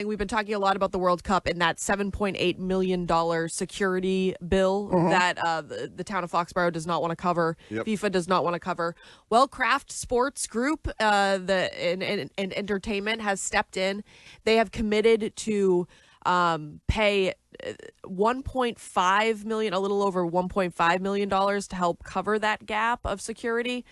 We've been talking a lot about the World Cup and that $7.8 million security bill that the town of Foxborough does not want to cover. Yep. FIFA does not want to cover. Well, Kraft Sports Group, and entertainment has stepped in. They have committed to pay $1.5 million, a little over $1.5 million to help cover that gap of security,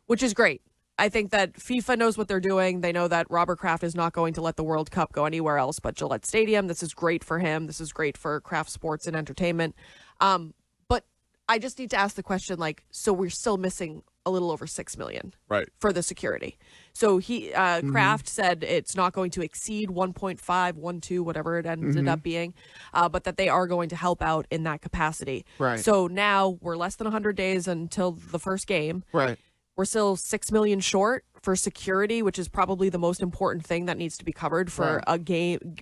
which is great. I think that FIFA knows what they're doing. They know that Robert Kraft is not going to let the World Cup go anywhere else but Gillette Stadium. This is great for him. This is great for Kraft Sports and entertainment. But I just need to ask the question, so we're still missing a little over $6 million for the security. So Kraft said it's not going to exceed 1.5, whatever it ended up being, but that they are going to help out in that capacity. Right. So now we're less than 100 days until the first game. Right. We're still $6 million short for security, which is probably the most important thing that needs to be covered for a game,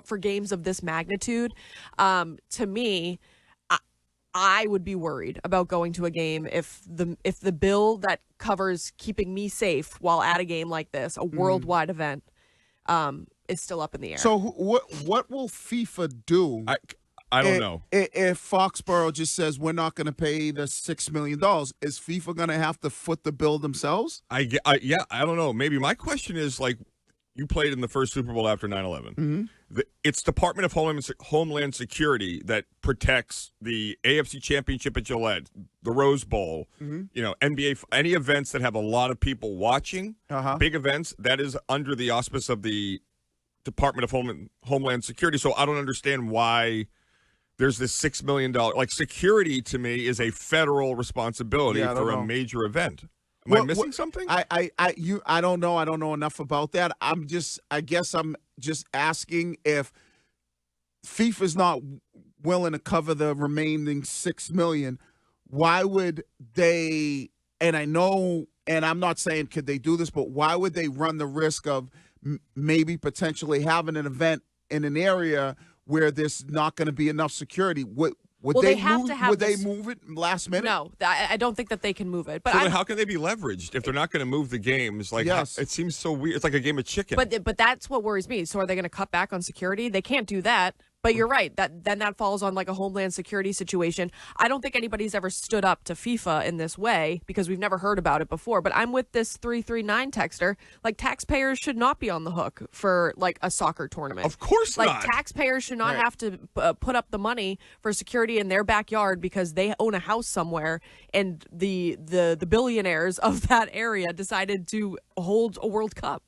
for games of this magnitude. To me, I would be worried about going to a game if the bill that covers keeping me safe while at a game like this, a worldwide event, is still up in the air. So what will FIFA do? I don't know. If Foxborough just says we're not going to pay the $6 million, is FIFA going to have to foot the bill themselves? I don't know. Maybe my question is, you played in the first Super Bowl after 9/11. It's Department of Homeland Security that protects the AFC Championship at Gillette, the Rose Bowl, NBA, any events that have a lot of people watching, big events, that is under the auspice of the Department of Homeland Security. So I don't understand why there's this $6 million. Security to me is a federal responsibility for a major event. Am I missing something? I don't know. I don't know enough about that. I guess I'm just asking if FIFA's not willing to cover the remaining $6 million, why would they, and I know, and I'm not saying could they do this, but why would they run the risk of maybe potentially having an event in an area where there's not going to be enough security? Would they move it last minute? No, I don't think that they can move it. But so then how can they be leveraged if they're not going to move the games? It seems so weird. It's like a game of chicken. But that's what worries me. So are they going to cut back on security? They can't do that. But you're right. That falls on a Homeland Security situation. I don't think anybody's ever stood up to FIFA in this way because we've never heard about it before. But I'm with this 339 texter. Taxpayers should not be on the hook for a soccer tournament. Of course not. Taxpayers should not have to put up the money for security in their backyard because they own a house somewhere and the billionaires of that area decided to hold a World Cup.